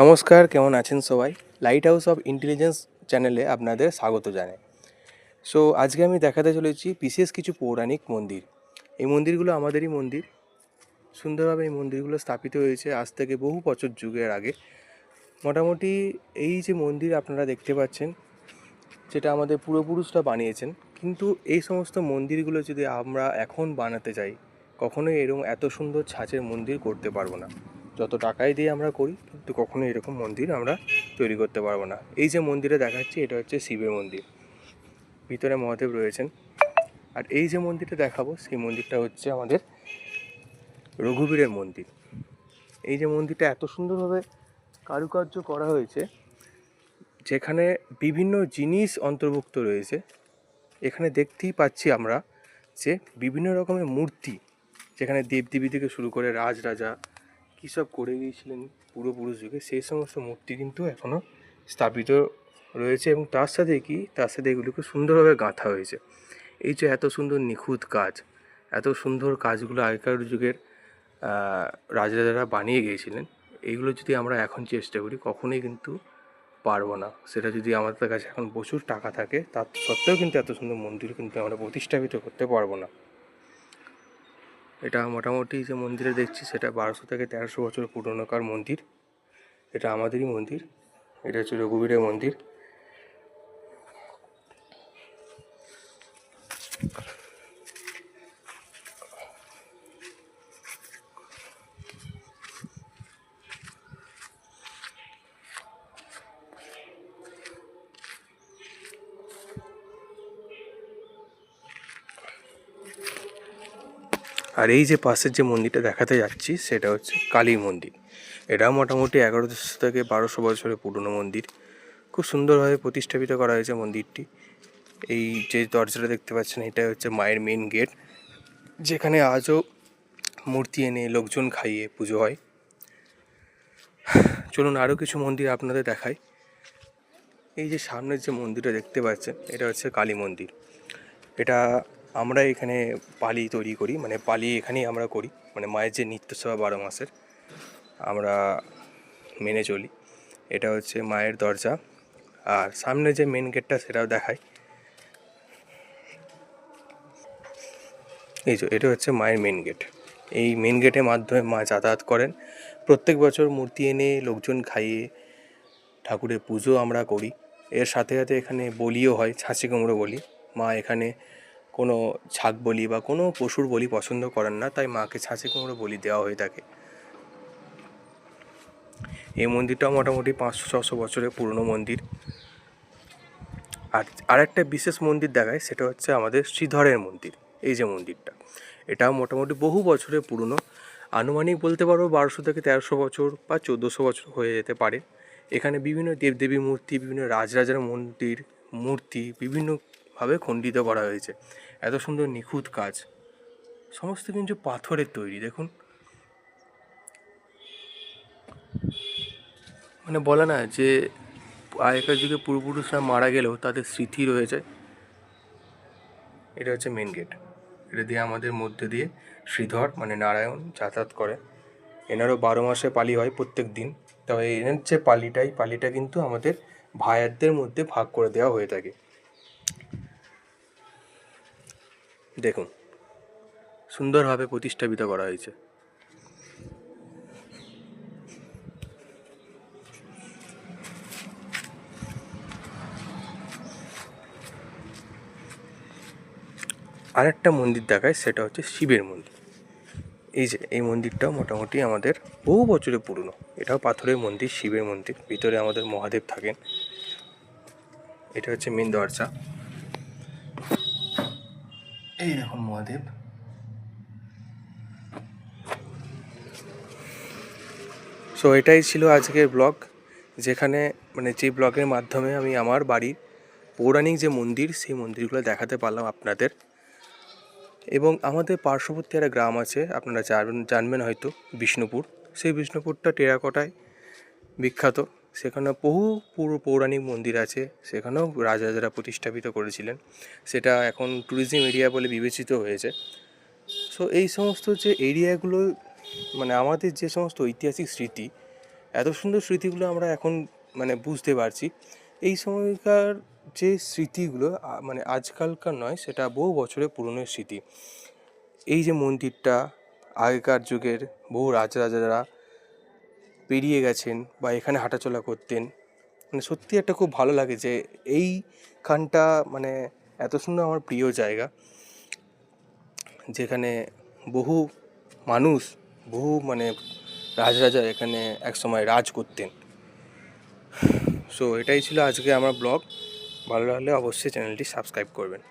নমস্কার, কেমন আছেন সবাই? লাইট হাউস অফ ইন্টেলিজেন্স চ্যানেলে আপনাদের স্বাগত জানাই। সো আজকে আমি দেখাতে চলেছি বিশেষ কিছু পৌরাণিক মন্দির। এই মন্দিরগুলো আমাদেরই মন্দির। সুন্দরভাবে এই মন্দিরগুলো স্থাপিত হয়েছে আজ থেকে বহু বছর যুগের আগে। মোটামুটি এই যে মন্দির আপনারা দেখতে পাচ্ছেন, যেটা আমাদের পূর্বপুরুষরা বানিয়েছেন, কিন্তু এই সমস্ত মন্দিরগুলো যদি আমরা এখন বানাতে যাই, কখনোই এরকম এত সুন্দর ছাঁচের মন্দির করতে পারবো না। যত টাকাই দিয়ে আমরা করি, কিন্তু কখনোই এরকম মন্দির আমরা তৈরি করতে পারবো না। এই যে মন্দিরে দেখাচ্ছি, এটা হচ্ছে শিবের মন্দির। ভিতরে মহাদেব রয়েছেন। আর এই যে মন্দিরটা দেখাবো, সেই মন্দিরটা হচ্ছে আমাদের রঘুবীরের মন্দির। এই যে মন্দিরটা এত সুন্দরভাবে কারুকার্য করা হয়েছে, যেখানে বিভিন্ন জিনিস অন্তর্ভুক্ত রয়েছে। এখানে দেখতেই পাচ্ছি আমরা যে বিভিন্ন রকমের মূর্তি, যেখানে দেবদেবী থেকে শুরু করে রাজরাজা কী সব করে গিয়েছিলেন পূর্বপুরুষ যুগে, সেই সমস্ত মূর্তি কিন্তু এখনও স্থাপিত রয়েছে। এবং তার সাথে এগুলোকে সুন্দরভাবে গাঁথা হয়েছে। এই যে এত সুন্দর নিখুঁত কাজ, এত সুন্দর কাজগুলো আগেকার যুগের রাজরাজারা বানিয়ে গিয়েছিলেন, এইগুলো যদি আমরা এখন চেষ্টা করি, কখনোই কিন্তু পারবো না। সেটা যদি আমাদের কাছে এখন প্রচুর টাকা থাকে, তার সত্ত্বেও কিন্তু এত সুন্দর মন্দির কিন্তু আমরা প্রতিষ্ঠাপিত করতে পারবো না। এটা মোটামুটি যে মন্দিরে দেখছি, সেটা 1200 থেকে 1300 বছর পুরনোকার মন্দির। এটা আমাদেরই মন্দির। এটা হচ্ছে রঘুবীরের মন্দির। আর এই যে পাশের যে মন্দিরটা দেখাতে যাচ্ছি, সেটা হচ্ছে কালী মন্দির। এটা মোটামুটি 1100 থেকে 1200 বছরের পুরনো মন্দির। খুব সুন্দরভাবে প্রতিষ্ঠাপিত করা হয়েছে মন্দিরটি। এই যে দরজাটা দেখতে পাচ্ছেন, এটা হচ্ছে মায়ের মেন গেট, যেখানে আজও মূর্তি এনে লোকজন খাইয়ে পুজো হয়। চলুন আরও কিছু মন্দির আপনাদের দেখাই। এই যে সামনের যে মন্দিরটা দেখতে পাচ্ছেন, এটা হচ্ছে কালী মন্দির। এটা আমরা এখানে পালি তৈরি করি, মানে পালি এখানেই আমরা করি, মানে মায়ের যে নিত্য সেবা 12 মাসের আমরা মেনে চলি। এটা হচ্ছে মায়ের দরজা। আর সামনে যে মেন গেটটা, সেটাও দেখাই। এই যে এটা হচ্ছে মায়ের মেন গেট। এই মেন গেটের মাধ্যমে মা যাতায়াত করেন। প্রত্যেক বছর মূর্তি এনে লোকজন খাইয়ে ঠাকুরের পুজো আমরা করি। এর সাথে সাথে এখানে বলিও হয়, ছাঁচি কুমড়ো বলি। মা এখানে কোনো ছাগ বলি বা কোনো পশুর বলি পছন্দ করেন না, তাই মাকে ছাঁচি কুমড়ো বলি দেওয়া হয়ে থাকে। এই মন্দিরটাও মোটামুটি 500-600 বছরের পুরনো মন্দির। আর আরেকটা বিশেষ মন্দির দেখায়, সেটা হচ্ছে আমাদের শ্রীধরের মন্দির। এই যে মন্দিরটা, এটাও মোটামুটি বহু বছরের পুরনো। আনুমানিক বলতে পারবো 1200 থেকে 1300 বছর বা 1400 বছর হয়ে যেতে পারে। এখানে বিভিন্ন দেবদেবীর মূর্তি, বিভিন্ন রাজরাজার মূর্তি বিভিন্নভাবে খণ্ডিত করা হয়েছে। এত সুন্দর নিখুঁত কাজ, সমস্ত কিছু পাথরের তৈরি। দেখুন, মানে বলে না যে আগেকার যুগে পূর্বপুরুষরা মারা গেলেও তাদের স্মৃতি রয়ে যায়। এটা হচ্ছে মেন গেট। এটা দিয়ে আমাদের মধ্যে দিয়ে শ্রীধর মানে নারায়ণ যাতায়াত করে। এনারও 12 মাসে পালি হয় প্রত্যেক দিন। তবে এনার যে পালিটা কিন্তু আমাদের ভাইয়ারদের মধ্যে ভাগ করে দেওয়া হয়ে থাকে। দেখুন, সুন্দরভাবে প্রতিষ্ঠাপিত করা হয়েছে। আরেকটা মন্দির দেখায়, সেটা হচ্ছে শিবের মন্দির। এই যে এই মন্দিরটাও মোটামুটি আমাদের বহু বছরের পুরনো। এটাও পাথরের মন্দির, শিবের মন্দির। ভিতরে আমাদের মহাদেব থাকেন। এটা হচ্ছে মেন দরজা। এই দেখুন মহাদেব। সো এটাই ছিল আজকের ব্লগ, যেখানে মানে যে ব্লগের মাধ্যমে আমি আমার বাড়ির পৌরাণিক যে মন্দির, সেই মন্দিরগুলো দেখাতে পারলাম আপনাদের। এবং আমাদের পার্শ্ববর্তী একটা গ্রাম আছে, আপনারা জানবেন হয়তো, বিষ্ণুপুর। সেই বিষ্ণুপুরটা টেরাকোটায় বিখ্যাত। সেখানে বহু পৌরাণিক মন্দির আছে, সেখানেও রাজারা প্রতিষ্ঠাপিত করেছিলেন। সেটা এখন ট্যুরিজম এরিয়া বলে বিবেচিত হয়েছে। সো এই সমস্ত যে এরিয়াগুলো, মানে আমাদের যে সমস্ত ঐতিহাসিক স্মৃতি, এত সুন্দর স্মৃতিগুলো আমরা এখন মানে বুঝতে পারছি। এই সময়কার যে স্মৃতিগুলো মানে আজকালকার নয়, সেটা বহু বছরের পুরনো স্মৃতি। এই যে মন্দিরটা আগেকার যুগের বহু রাজরাজারা পেরিয়ে গেছেন বা এখানে হাঁটাচলা করতেন, মানে সত্যি একটা খুব ভালো লাগে যে এইখানটা মানে এত সুন্দর আমার প্রিয় জায়গা, যেখানে বহু মানুষ, বহু মানে রাজরাজা এখানে একসময় রাজ করতেন। সো এটাই ছিল আজকে আমার ব্লগ। ভালো লাগলে অবশ্যই চ্যানেলটি সাবস্ক্রাইব করবেন।